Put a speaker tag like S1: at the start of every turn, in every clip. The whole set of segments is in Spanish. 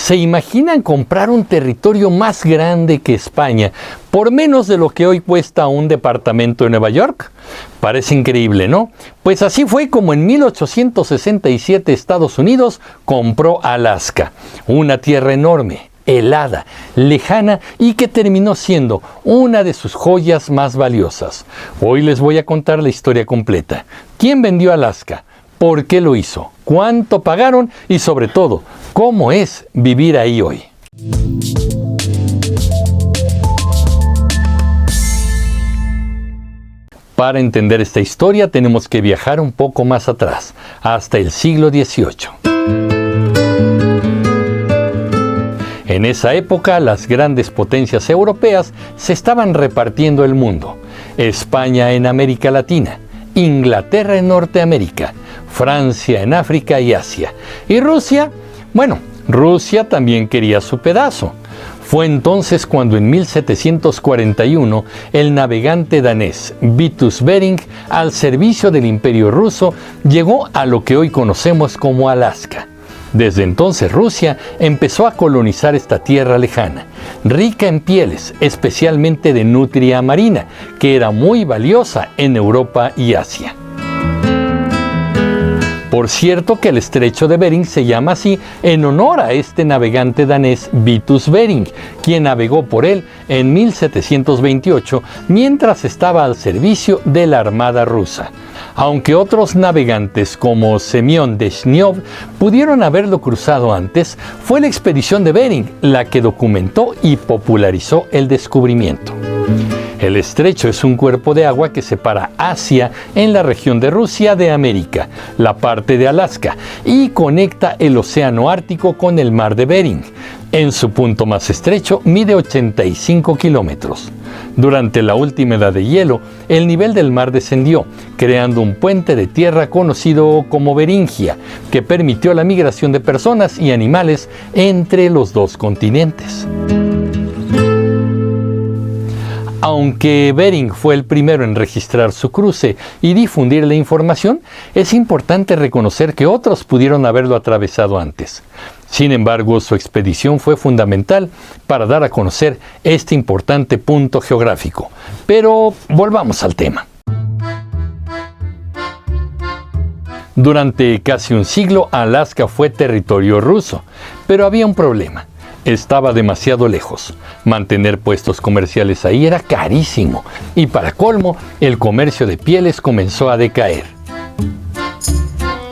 S1: ¿Se imaginan comprar un territorio más grande que España por menos de lo que hoy cuesta un departamento en Nueva York? Parece increíble, ¿no? Pues así fue como en 1867 Estados Unidos compró Alaska, una tierra enorme, helada, lejana y que terminó siendo una de sus joyas más valiosas. Hoy les voy a contar la historia completa. ¿Quién vendió Alaska? ¿Por qué lo hizo? ¿Cuánto pagaron? Y sobre todo, ¿cómo es vivir ahí hoy? Para entender esta historia tenemos que viajar un poco más atrás, hasta el siglo XVIII. En esa época, las grandes potencias europeas se estaban repartiendo el mundo. España en América Latina, Inglaterra en Norteamérica, Francia en África y Asia. ¿Y Rusia? Bueno, Rusia también quería su pedazo. Fue entonces cuando en 1741 el navegante danés Vitus Bering, al servicio del Imperio ruso, llegó a lo que hoy conocemos como Alaska. Desde entonces Rusia empezó a colonizar esta tierra lejana, rica en pieles, especialmente de nutria marina, que era muy valiosa en Europa y Asia. Por cierto que el estrecho de Bering se llama así en honor a este navegante danés Vitus Bering, quien navegó por él en 1728 mientras estaba al servicio de la Armada rusa. Aunque otros navegantes como Semyon Deshniov pudieron haberlo cruzado antes, fue la expedición de Bering la que documentó y popularizó el descubrimiento. El estrecho es un cuerpo de agua que separa Asia en la región de Rusia de América, la parte de Alaska, y conecta el océano Ártico con el mar de Bering. En su punto más estrecho mide 85 kilómetros. Durante la última edad de hielo, el nivel del mar descendió, creando un puente de tierra conocido como Beringia, que permitió la migración de personas y animales entre los dos continentes. Aunque Bering fue el primero en registrar su cruce y difundir la información, es importante reconocer que otros pudieron haberlo atravesado antes. Sin embargo, su expedición fue fundamental para dar a conocer este importante punto geográfico. Pero volvamos al tema. Durante casi un siglo, Alaska fue territorio ruso, pero había un problema. Estaba demasiado lejos. Mantener puestos comerciales ahí era carísimo y para colmo, el comercio de pieles comenzó a decaer.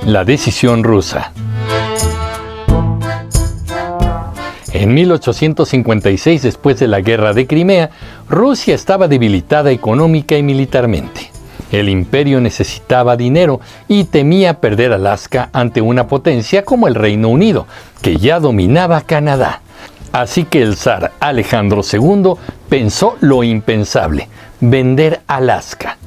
S1: La decisión rusa. En 1856, después de la Guerra de Crimea, Rusia estaba debilitada económica y militarmente. El imperio necesitaba dinero y temía perder Alaska ante una potencia como el Reino Unido, que ya dominaba Canadá. Así que el zar Alejandro II pensó lo impensable, vender Alaska.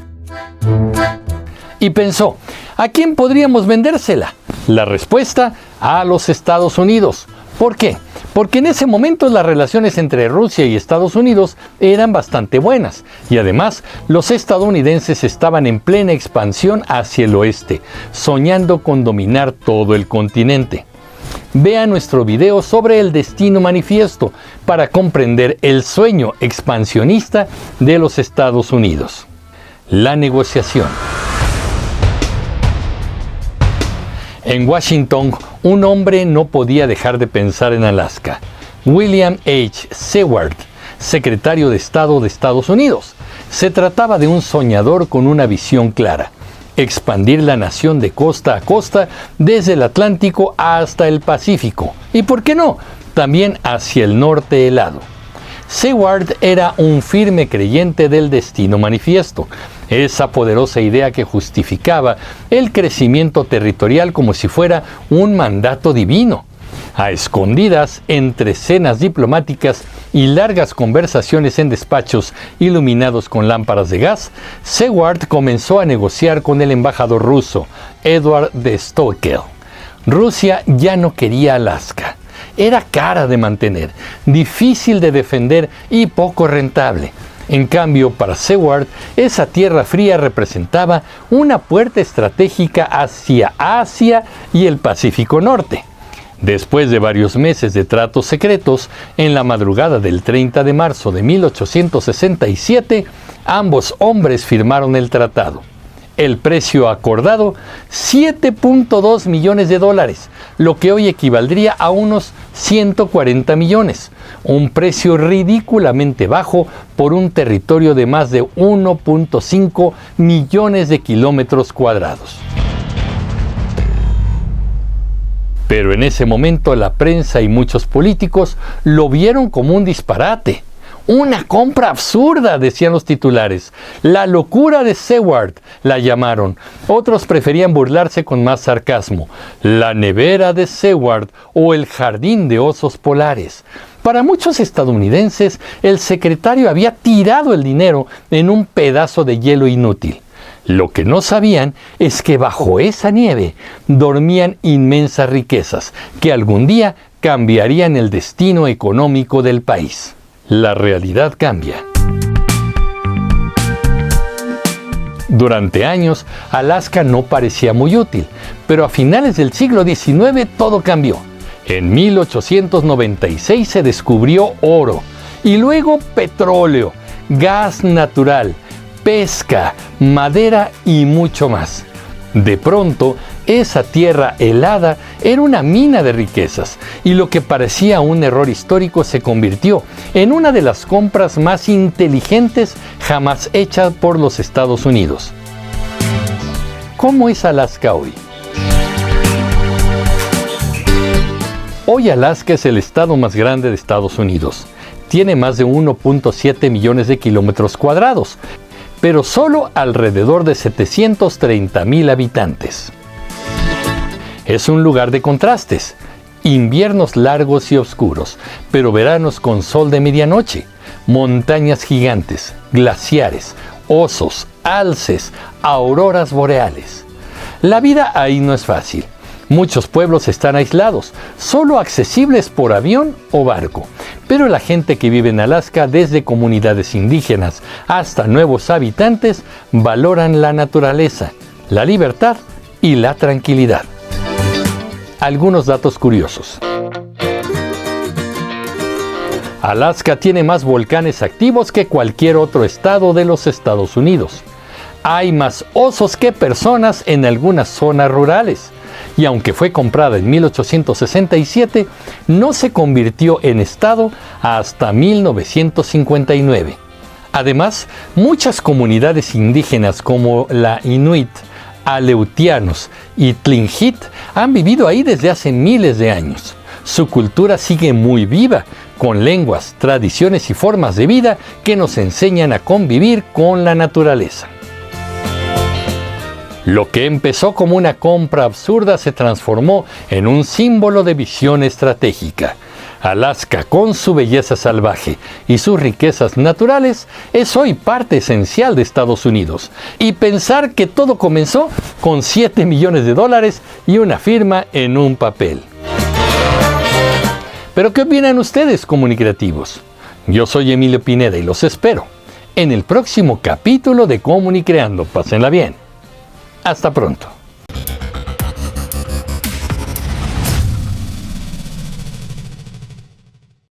S1: Y pensó, ¿a quién podríamos vendérsela? La respuesta, a los Estados Unidos. ¿Por qué? Porque en ese momento las relaciones entre Rusia y Estados Unidos eran bastante buenas y además los estadounidenses estaban en plena expansión hacia el oeste, soñando con dominar todo el continente. Vea nuestro video sobre el Destino Manifiesto para comprender el sueño expansionista de los Estados Unidos. La negociación. En Washington, un hombre no podía dejar de pensar en Alaska. William H. Seward, secretario de Estado de Estados Unidos. Se trataba de un soñador con una visión clara. Expandir la nación de costa a costa desde el Atlántico hasta el Pacífico. Y por qué no, también hacia el norte helado. Seward era un firme creyente del Destino Manifiesto, esa poderosa idea que justificaba el crecimiento territorial como si fuera un mandato divino. A escondidas, entre cenas diplomáticas y largas conversaciones en despachos iluminados con lámparas de gas, Seward comenzó a negociar con el embajador ruso, Edward de Stoeckel. Rusia ya no quería Alaska. Era cara de mantener, difícil de defender y poco rentable. En cambio, para Seward, esa tierra fría representaba una puerta estratégica hacia Asia y el Pacífico Norte. Después de varios meses de tratos secretos, en la madrugada del 30 de marzo de 1867, ambos hombres firmaron el tratado. El precio acordado, $7.2 millones, lo que hoy equivaldría a unos 140 millones, un precio ridículamente bajo por un territorio de más de 1.5 millones de kilómetros cuadrados. Pero en ese momento la prensa y muchos políticos lo vieron como un disparate. Una compra absurda, decían los titulares. La locura de Seward, la llamaron. Otros preferían burlarse con más sarcasmo. La nevera de Seward o el jardín de osos polares. Para muchos estadounidenses, el secretario había tirado el dinero en un pedazo de hielo inútil. Lo que no sabían es que bajo esa nieve dormían inmensas riquezas que algún día cambiarían el destino económico del país. La realidad cambia. Durante años, Alaska no parecía muy útil, pero a finales del siglo XIX todo cambió. En 1896 se descubrió oro, y luego petróleo, gas natural, pesca, madera y mucho más. De pronto, esa tierra helada era una mina de riquezas, y lo que parecía un error histórico se convirtió en una de las compras más inteligentes jamás hechas por los Estados Unidos. ¿Cómo es Alaska hoy? Hoy Alaska es el estado más grande de Estados Unidos. Tiene más de 1.7 millones de kilómetros cuadrados, pero solo alrededor de 730,000 habitantes. Es un lugar de contrastes, inviernos largos y oscuros, pero veranos con sol de medianoche, montañas gigantes, glaciares, osos, alces, auroras boreales. La vida ahí no es fácil. Muchos pueblos están aislados, solo accesibles por avión o barco. Pero la gente que vive en Alaska, desde comunidades indígenas hasta nuevos habitantes, valoran la naturaleza, la libertad y la tranquilidad. Algunos datos curiosos. Alaska tiene más volcanes activos que cualquier otro estado de los Estados Unidos. Hay más osos que personas en algunas zonas rurales. Y aunque fue comprada en 1867, no se convirtió en estado hasta 1959. Además, muchas comunidades indígenas como la Inuit, Aleutianos y Tlingit han vivido ahí desde hace miles de años. Su cultura sigue muy viva, con lenguas, tradiciones y formas de vida que nos enseñan a convivir con la naturaleza. Lo que empezó como una compra absurda se transformó en un símbolo de visión estratégica. Alaska, con su belleza salvaje y sus riquezas naturales, es hoy parte esencial de Estados Unidos. Y pensar que todo comenzó con $7 millones y una firma en un papel. ¿Pero qué opinan ustedes, comunicativos? Yo soy Emilio Pineda y los espero en el próximo capítulo de Comunicreando. Pásenla bien. Hasta pronto.